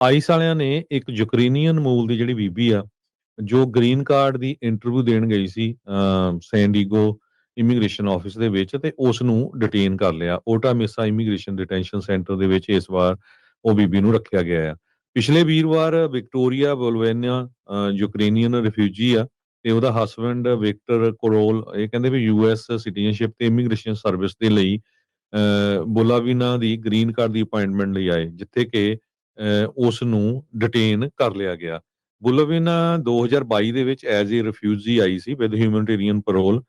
Ice ਵਾਲਿਆਂ ਨੇ ਇੱਕ ਯੂਕਰੇਨੀਅਨ ਮੂਲ ਦੀ ਜਿਹੜੀ ਬੀਬੀ ਆ, ਜੋ ਗ੍ਰੀਨ ਕਾਰਡ ਦੀ ਇੰਟਰਵਿਊ ਦੇਣ ਗਈ ਸੀ ਸੈਨ ਡੀਗੋ ਇਮੀਗ੍ਰੇਸ਼ਨ ਆਫਿਸ ਦੇ ਵਿੱਚ, ਤੇ ਉਸ ਨੂੰ ਡਿਟੇਨ ਕਰ ਲਿਆ। ਓਟਾ ਮੇਸਾ ਇਮੀਗ੍ਰੇਸ਼ਨ ਡਿਟੈਂਸ਼ਨ ਸੈਂਟਰ ਦੇ ਵਿੱਚ ਇਸ ਵਾਰ ਉਹ ਬੀਬੀ ਨੂੰ ਰੱਖਿਆ ਗਿਆ ਆ। ਪਿਛਲੇ ਵੀਰਵਾਰ ਵਿਕਟੋਰੀਆ ਵੋਲਵੇਨੀਆ ਯੂਕਰੇਨੀਅਨ ਰਿਫਿਊਜੀ ਆ, ਤੇ ਉਹਦਾ ਹਸਬੈਂਡ ਵਿਕਟਰ ਕੋਰੋਲ, ਇਹ ਕਹਿੰਦੇ ਵੀ ਯੂਐਸ ਸਿਟੀਜ਼ਨਸ਼ਿਪ ਤੇ ਇਮੀਗ੍ਰੇਸ਼ਨ ਸਰਵਿਸ ਦੇ ਲਈ ਬੋਲਾਵੀਨਾ ਦੀ ਗ੍ਰੀਨ ਕਾਰਡ ਦੀ ਅਪਾਇੰਟਮੈਂਟ ਲਈ ਆਏ, ਜਿੱਥੇ ਕਿ ਉਸ ਨੂੰ ਡਿਟੇਨ ਕਰ ਲਿਆ ਗਿਆ। ਬੁਲਵਿਨਾ 2022 ਦੇ ਵਿੱਚ ਐਜ਼ ਏ ਰਿਫਿਊਜੀ ਆਈ ਸੀ ਵਿਦ ਹਿਊਮਨਿਟੇਰੀਅਨ ਪੈਰੋਲ।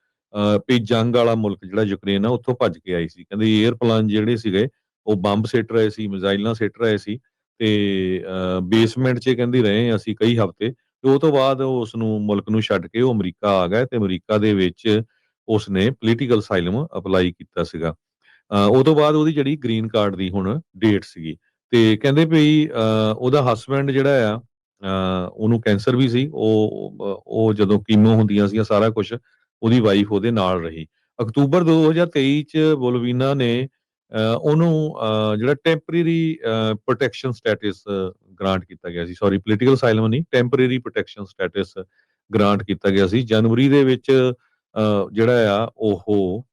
ਵੀ ਜੰਗ ਵਾਲਾ ਮੁਲਕ ਜਿਹੜਾ ਯੂਕਰੇਨ ਆ, ਉੱਥੋਂ ਭੱਜ ਕੇ ਆਈ ਸੀ। ਕਹਿੰਦੇ 에ਅਰਪਲਾਨ ਜਿਹੜੇ ਸੀਗੇ ਉਹ ਬੰਬ ਸਿੱਟ ਰਹੇ ਸੀ, ਮਿਜ਼ਾਈਲਾਂ ਸਿੱਟ ਰਹੇ ਸੀ, ਤੇ ਬੇਸਮੈਂਟ 'ਚ ਕਹਿੰਦੀ ਰਹੇ ਅਸੀਂ ਕਈ ਹਫ਼ਤੇ। ਤੇ ਉਹ ਤੋਂ ਬਾਅਦ ਉਸ ਨੂੰ ਮੁਲਕ ਨੂੰ ਛੱਡ ਕੇ ਉਹ ਅਮਰੀਕਾ ਆ ਗਿਆ, ਤੇ ਅਮਰੀਕਾ ਦੇ ਵਿੱਚ ਉਸਨੇ ਪੋਲੀਟੀਕਲ ਅਸਾਈਲਮ ਅਪਲਾਈ ਕੀਤਾ ਸੀਗਾ। ਉਹ ਤੋਂ ਬਾਅਦ ਉਹਦੀ ਜਿਹੜੀ ਗ੍ਰੀਨ ਕਾਰਡ ਦੀ ਹੁਣ ਡੇਟ ਸੀਗੀ, ਤੇ ਕਹਿੰਦੇ ਵੀ ਉਹਦਾ ਹਸਬੈਂਡ ਜਿਹੜਾ ਆ, ਉਹਨੂੰ ਕੈਂਸਰ ਵੀ ਸੀ। ਉਹ ਜਦੋਂ ਕੀਮੋ ਹੁੰਦੀਆਂ ਸੀਗੀਆਂ, ਸਾਰਾ ਕੁਝ ਉਹਦੀ ਵਾਈਫ ਉਹਦੇ ਨਾਲ ਰਹੀ। ਅਕਤੂਬਰ 2023 ਚ ਬੋਲਵੀਨਾ ਨੇ ਉਹਨੂੰ ਜਿਹੜਾ ਟੈਂਪਰੇਰੀ ਪ੍ਰੋਟੈਕਸ਼ਨ ਸਟੇਟਸ ਗ੍ਰਾਂਟ ਕੀਤਾ ਗਿਆ ਸੀ। ਸੌਰੀ, ਪੋਲੀਟੀਕਲ ਅਸਾਈਲਮ ਨਹੀਂ, ਟੈਂਪਰੇਰੀ ਪ੍ਰੋਟੈਕਸ਼ਨ ਸਟੇਟਸ ਗ੍ਰਾਂਟ ਕੀਤਾ ਗਿਆ ਸੀ। ਜਨਵਰੀ ਦੇ ਵਿੱਚ ਜਿਹੜਾ ਆ ਉਹ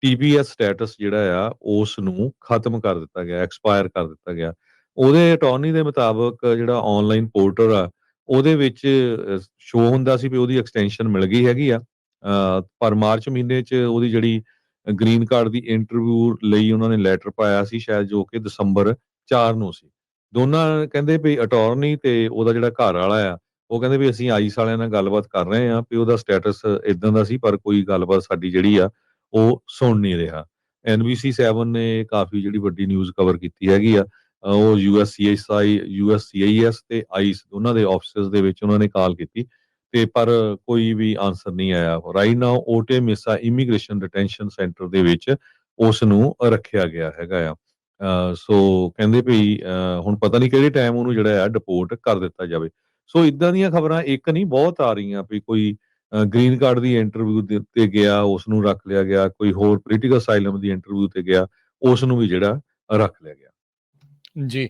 ਟੀਪੀਐਸ ਸਟੇਟਸ ਜਿਹੜਾ ਆ ਉਸ ਨੂੰ ਖਤਮ ਕਰ ਦਿੱਤਾ ਗਿਆ, ਐਕਸਪਾਇਰ ਕਰ ਦਿੱਤਾ ਗਿਆ। ਉਹਦੇ ਅਟਾਰਨੀ ਦੇ ਮੁਤਾਬਕ ਜਿਹੜਾ ਆਨਲਾਈਨ ਪੋਰਟਲ ਆ, ਉਹਦੇ ਵਿੱਚ ਸ਼ੋ ਹੁੰਦਾ ਸੀ ਵੀ ਉਹਦੀ ਐਕਸਟੈਂਸ਼ਨ ਮਿਲ ਗਈ ਹੈਗੀ ਆ। ਪਰ ਮਾਰਚ ਮਹੀਨੇ 'ਚ ਉਹਦੀ ਜਿਹੜੀ ਗ੍ਰੀਨ ਕਾਰਡ ਦੀ ਇੰਟਰਵਿਊ ਲਈ ਉਹਨਾਂ ਨੇ ਲੈਟਰ ਪਾਇਆ ਸੀ ਸ਼ਾਇਦ, ਜੋ ਕਿ ਦਸੰਬਰ 4 ਨੂੰ ਸੀ। ਦੋਨਾਂ ਕਹਿੰਦੇ ਵੀ ਅਟਾਰਨੀ ਤੇ ਉਹਦਾ ਜਿਹੜਾ ਘਰ ਵਾਲਾ ਆ, ਉਹ ਕਹਿੰਦੇ ਵੀ ਅਸੀਂ ਆਈਸ ਵਾਲਿਆਂ ਨਾਲ ਗੱਲਬਾਤ ਕਰ ਰਹੇ ਹਾਂ ਵੀ ਉਹਦਾ ਸਟੇਟਸ ਇਦਾਂ ਦਾ ਸੀ, ਪਰ ਕੋਈ ਗੱਲਬਾਤ ਸਾਡੀ ਜਿਹੜੀ ਆ ਉਹ ਸੁਣ ਨਹੀਂ ਰਿਹਾ। NBC 7 ਨੇ ਕਾਫੀ ਜਿਹੜੀ ਵੱਡੀ ਨਿਊਜ਼ ਕਵਰ ਕੀਤੀ ਹੈਗੀ ਆ। ਉਹ USCIS ਤੇ ਆਈਸ ਦੋਨਾਂ ਦੇ ਆਫਿਸਿਸ ਦੇ ਵਿੱਚ ਉਹਨਾਂ ਨੇ ਕਾਲ ਕੀਤੀ, ਤੇ ਪਰ ਕੋਈ ਵੀ ਆਨਸਰ ਨਹੀਂ ਆਇਆ। Right now Otay Mesa immigration detention centre ਦੇ ਵਿੱਚ ਉਸ ਨੂੰ ਰੱਖਿਆ ਗਿਆ ਹੈਗਾ ਆ। ਸੋ ਕਹਿੰਦੇ ਵੀ ਹੁਣ ਪਤਾ ਨਹੀਂ ਕਿਹੜੇ ਟਾਈਮ ਉਹਨੂੰ ਜਿਹੜਾ ਆ ਡਿਪੋਰਟ ਕਰ ਦਿੱਤਾ ਜਾਵੇ। ਸੋ ਇਦਾਂ ਦੀਆਂ ਖਬਰਾਂ ਇੱਕ ਨਹੀਂ ਬਹੁਤ ਆ ਰਹੀਆਂ ਵੀ ਕੋਈ ਗ੍ਰੀਨ ਕਾਰਡ ਦੀ ਇੰਟਰਵਿਊ ਤੇ ਗਿਆ, ਉਸ ਨੂੰ ਰੱਖ ਲਿਆ ਗਿਆ। ਕੋਈ ਹੋਰ ਪੋਲੀਟੀਕਲ ਅਸਾਈਲਮ ਦੀ ਇੰਟਰਵਿਊ ਤੇ ਗਿਆ, ਉਸ ਨੂੰ ਵੀ ਜਿਹੜਾ ਰੱਖ ਲਿਆ ਗਿਆ। ਜੀ।